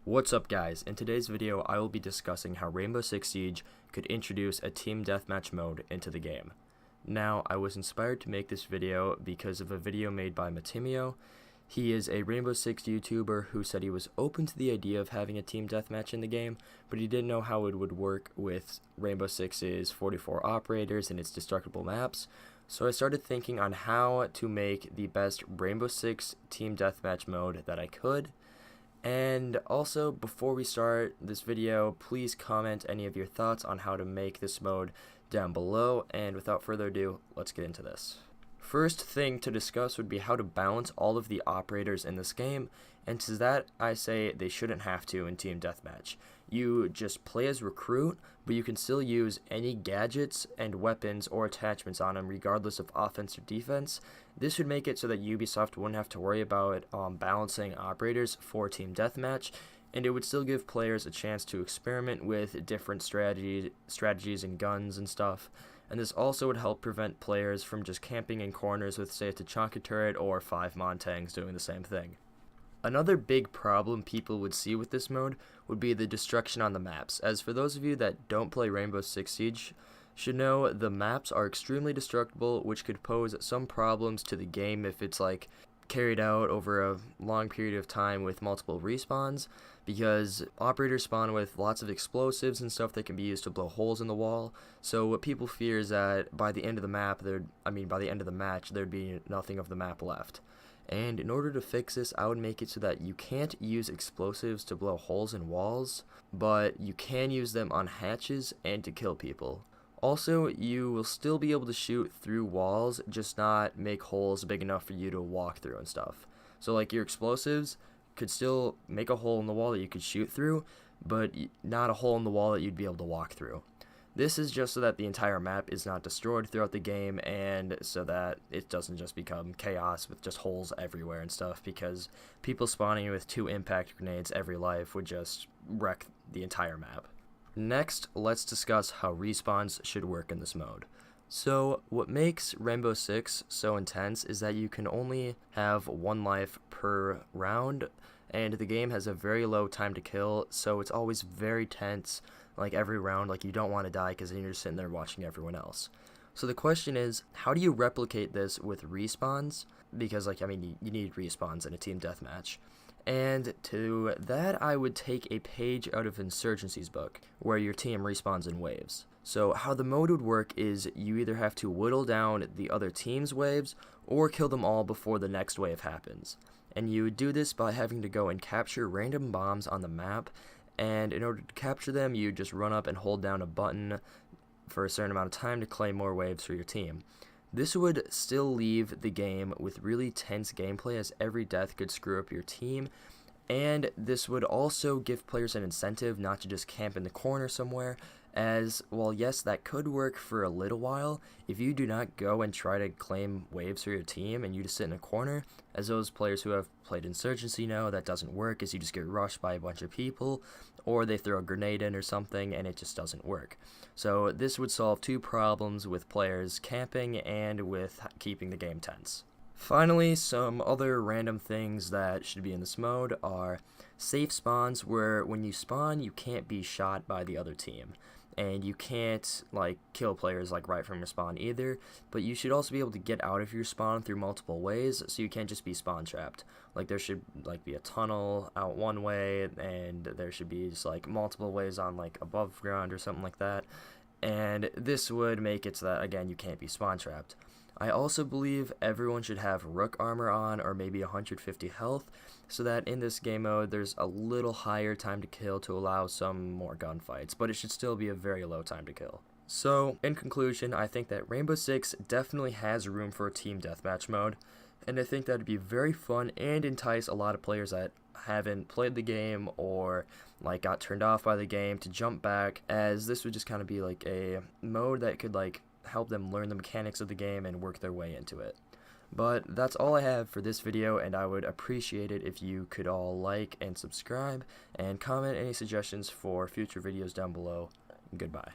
What's up guys, in today's video I will be discussing how Rainbow Six Siege could introduce a team deathmatch mode into the game. Now, I was inspired to make this video because of a video made by Matimio. He is a Rainbow Six YouTuber who said he was open to the idea of having a team deathmatch in the game, but he didn't know how it would work with Rainbow Six's 44 operators and its destructible maps. So I started thinking on how to make the best Rainbow Six team deathmatch mode that I could. And also, before we start this video, please comment any of your thoughts on how to make this mode down below, and without further ado, let's get into this. First thing to discuss would be how to balance all of the operators in this game, and to that I say they shouldn't have to in Team Deathmatch. You just play as Recruit, but you can still use any gadgets and weapons or attachments on them regardless of offense or defense. This would make it so that Ubisoft wouldn't have to worry about balancing operators for Team Deathmatch, and it would still give players a chance to experiment with different strategies and guns and stuff. And this also would help prevent players from just camping in corners with, say, a Tachanka turret or 5 Montangs doing the same thing. Another big problem people would see with this mode would be the destruction on the maps, as for those of you that don't play Rainbow Six Siege should know the maps are extremely destructible, which could pose some problems to the game if it's like carried out over a long period of time with multiple respawns, because operators spawn with lots of explosives and stuff that can be used to blow holes in the wall. So what people fear is that by the end of the match there'd be nothing of the map left. And in order to fix this, I would make it so that you can't use explosives to blow holes in walls, but you can use them on hatches and to kill people. Also, you will still be able to shoot through walls, just not make holes big enough for you to walk through and stuff. So like your explosives could still make a hole in the wall that you could shoot through, but not a hole in the wall that you'd be able to walk through. This is just so that the entire map is not destroyed throughout the game, and so that it doesn't just become chaos with just holes everywhere and stuff, because people spawning with 2 impact grenades every life would just wreck the entire map. Next, let's discuss how respawns should work in this mode. So, what makes Rainbow Six so intense is that you can only have 1 life per round, and the game has a very low time to kill, so it's always very tense. Like every round, like you don't want to die because then you're just sitting there watching everyone else. So the question is, how do you replicate this with respawns? Because you need respawns in a team deathmatch. And to that, I would take a page out of Insurgency's book, where your team respawns in waves. So how the mode would work is you either have to whittle down the other team's waves, or kill them all before the next wave happens. And you would do this by having to go and capture random bombs on the map, and in order to capture them, you just run up and hold down a button for a certain amount of time to claim more waves for your team. This would still leave the game with really tense gameplay, as every death could screw up your team, and this would also give players an incentive not to just camp in the corner somewhere, as, well, yes, that could work for a little while. If you do not go and try to claim waves for your team and you just sit in a corner, as those players who have played Insurgency know, that doesn't work, as you just get rushed by a bunch of people, or they throw a grenade in or something and it just doesn't work. So this would solve 2 problems with players camping and with keeping the game tense. Finally, some other random things that should be in this mode are safe spawns, where when you spawn you can't be shot by the other team, and you can't kill players right from your spawn either, but you should also be able to get out of your spawn through multiple ways, so you can't just be spawn trapped. There should be a tunnel out one way, and there should be just multiple ways on above ground or something like that, and this would make it so that, again, you can't be spawn trapped. I also believe everyone should have rook armor on, or maybe 150 health, so that in this game mode there's a little higher time to kill to allow some more gunfights, but it should still be a very low time to kill. So, in conclusion, I think that Rainbow Six definitely has room for a team deathmatch mode, and I think that would be very fun and entice a lot of players that haven't played the game or got turned off by the game to jump back, as this would just kind of be a mode that could help them learn the mechanics of the game and work their way into it. But that's all I have for this video, and I would appreciate it if you could all like and subscribe and comment any suggestions for future videos down below. Goodbye.